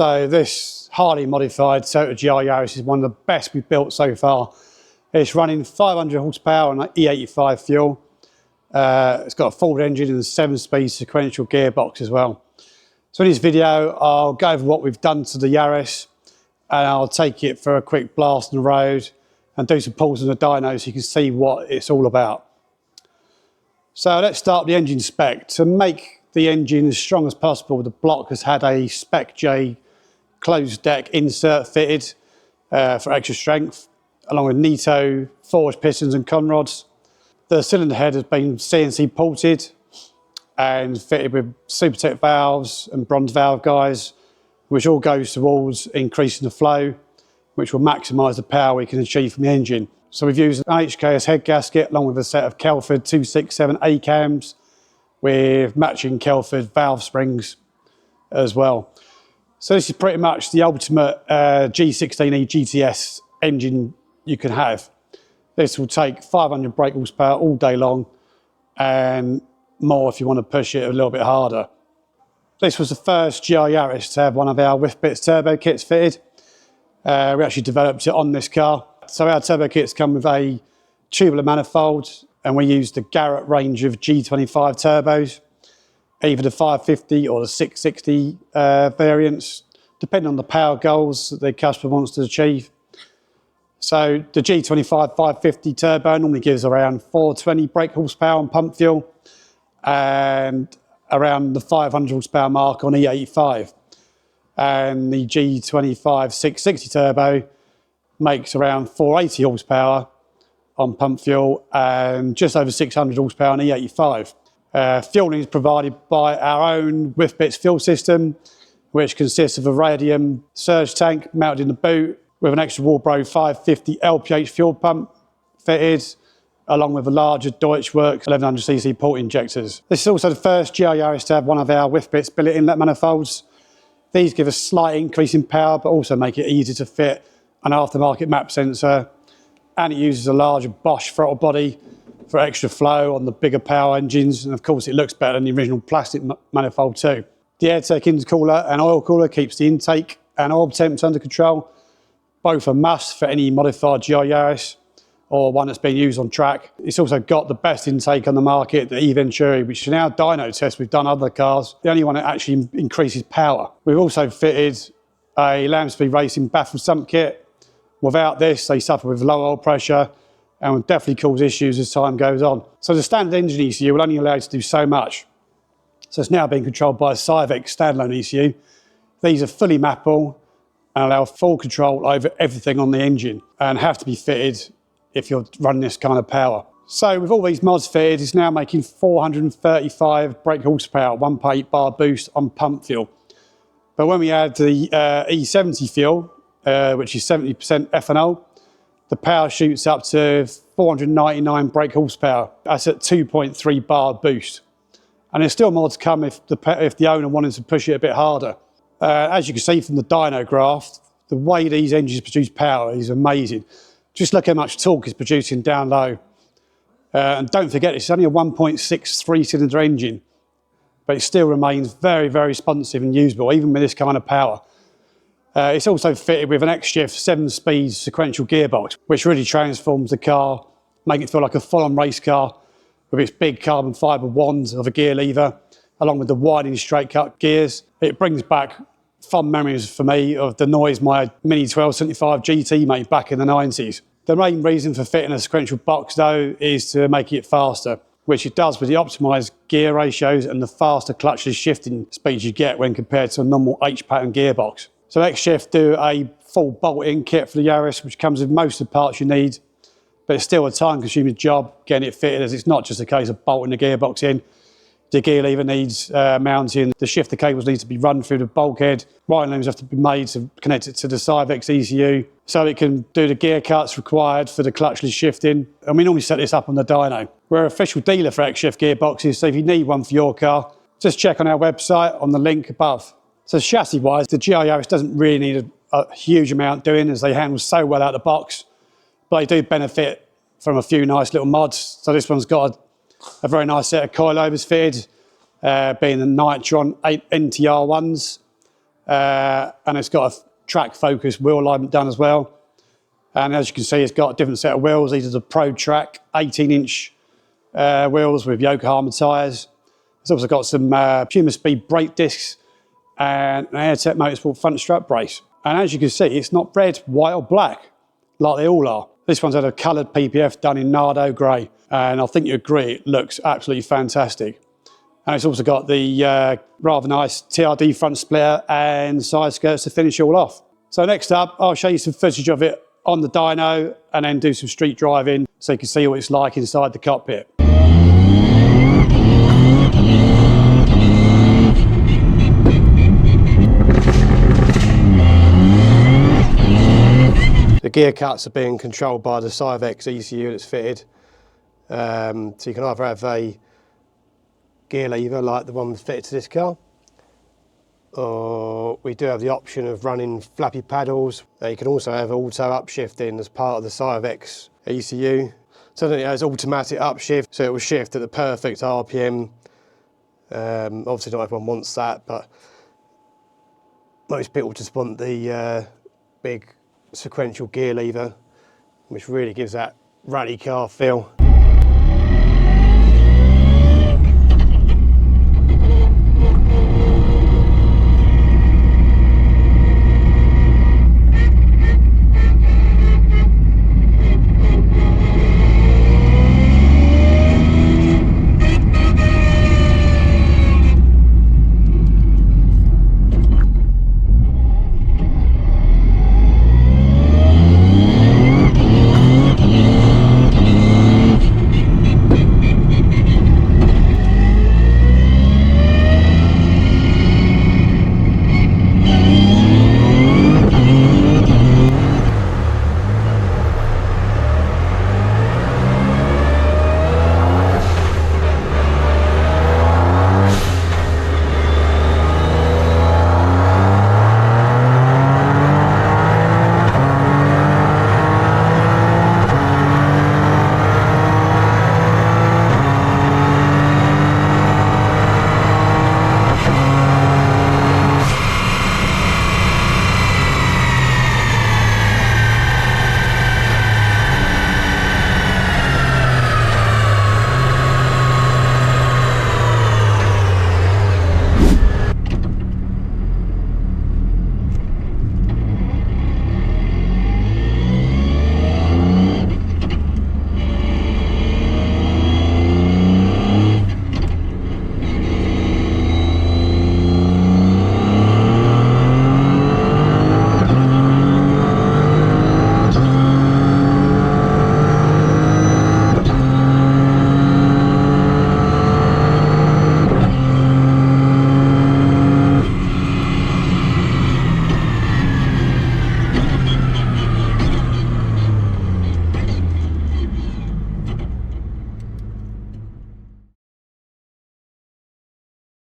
So this highly modified Toyota GR Yaris is one of the best we've built so far. It's running 500 horsepower on an E85 fuel. It's got a Ford engine and a 7-speed sequential gearbox as well. So in this video, I'll go over what we've done to the Yaris, and I'll take it for a quick blast on the road and do some pulls on the dyno so you can see what it's all about. So let's start with the engine spec. To make the engine as strong as possible, the block has had a Spec J closed deck insert fitted for extra strength, along with Nito forged pistons and conrods. The cylinder head has been CNC ported and fitted with Supertech valves and bronze valve guys, which all goes towards increasing the flow, which will maximise the power we can achieve from the engine. So we've used an HKS head gasket along with a set of Kelford 267 A cams with matching Kelford valve springs as well. So this is pretty much the ultimate G16E GTS engine you can have. This will take 500 brake horsepower all day long and more if you want to push it a little bit harder. This was the first GR Yaris to have one of our Whifbitz turbo kits fitted. We actually developed it on this car. So our turbo kits come with a tubular manifold, and we use the Garrett range of G25 turbos, either the 550 or the 660 variants, depending on the power goals that the customer wants to achieve. So the G25 550 turbo normally gives around 420 brake horsepower on pump fuel and around the 500 horsepower mark on E85. And the G25 660 turbo makes around 480 horsepower on pump fuel and just over 600 horsepower on E85. Fueling is provided by our own Whifbitz fuel system, which consists of a radium surge tank mounted in the boot with an extra Walbro 550 LPH fuel pump fitted, along with a larger Deutschwerks 1100cc port injectors. This is also the first GR Yaris to have one of our Whifbitz billet inlet manifolds. These give a slight increase in power, but also make it easier to fit an aftermarket map sensor, and it uses a larger Bosch throttle body for extra flow on the bigger power engines, and of course it looks better than the original plastic manifold too. The AirTech intercooler and oil cooler keeps the intake and oil temps under control. Both are must for any modified GR Yaris or one that's been used on track. It's also got the best intake on the market, the E-Venturi, which in our dyno test we've done other cars, the only one that actually increases power. We've also fitted a Lamsby Racing baffle sump kit. Without this, they suffer with low oil pressure and will definitely cause issues as time goes on. So the standard engine ECU will only allow you to do so much. So it's now being controlled by a Cyvex standalone ECU. These are fully mappable and allow full control over everything on the engine and have to be fitted if you're running this kind of power. So with all these mods fitted, it's now making 435 brake horsepower, 1.8 bar boost on pump fuel. But when we add the E70 fuel, which is 70% ethanol, the power shoots up to 499 brake horsepower. That's at 2.3 bar boost. And there's still more to come if the owner wanted to push it a bit harder. As you can see from the dyno graph, the way these engines produce power is amazing. Just look how much torque it's producing down low. And don't forget, it's only a 1.63 cylinder engine, but it still remains very, very responsive and usable, even with this kind of power. It's also fitted with an X-Shift 7-speed sequential gearbox, which really transforms the car, making it feel like a full-on race car with its big carbon fibre wand of a gear lever, along with the widening straight cut gears. It brings back fond memories for me of the noise my Mini 1275 GT made back in the 90s. The main reason for fitting a sequential box though is to make it faster, which it does with the optimised gear ratios and the faster clutchless shifting speeds you get when compared to a normal H-pattern gearbox. So X-Shift do a full bolt-in kit for the Yaris, which comes with most of the parts you need, but it's still a time-consuming job getting it fitted, as it's not just a case of bolting the gearbox in. The gear lever needs mounting, the shifter cables need to be run through the bulkhead, wiring looms have to be made to connect it to the Cyvex ECU so it can do the gear cuts required for the clutchless shifting, and we normally set this up on the dyno. We're an official dealer for X-Shift gearboxes, so if you need one for your car, just check on our website on the link above. So chassis-wise, the GR Yaris doesn't really need a huge amount doing, as they handle so well out of the box, but they do benefit from a few nice little mods. So this one's got a very nice set of coilovers fitted, being the Nitron 8 NTR ones. and it's got a track focus wheel alignment done as well. And as you can see, it's got a different set of wheels. These are the Pro Track 18-inch wheels with Yokohama tyres. It's also got some Puma Speed brake discs and an Airtech Motorsport front strut brace. And as you can see, it's not red, white or black like they all are. This one's had a coloured PPF done in Nardo grey, and I think you agree, it looks absolutely fantastic. And it's also got the rather nice TRD front splitter and side skirts to finish it all off. So next up, I'll show you some footage of it on the dyno and then do some street driving so you can see what it's like inside the cockpit. The gear cuts are being controlled by the Cyvex ECU that's fitted. So you can either have a gear lever like the one that's fitted to this car, or we do have the option of running flappy paddles. You can also have auto upshifting as part of the Cyvex ECU. So then it has automatic upshift, so it will shift at the perfect RPM. Obviously not everyone wants that, but most people just want the big sequential gear lever, which really gives that rally car feel.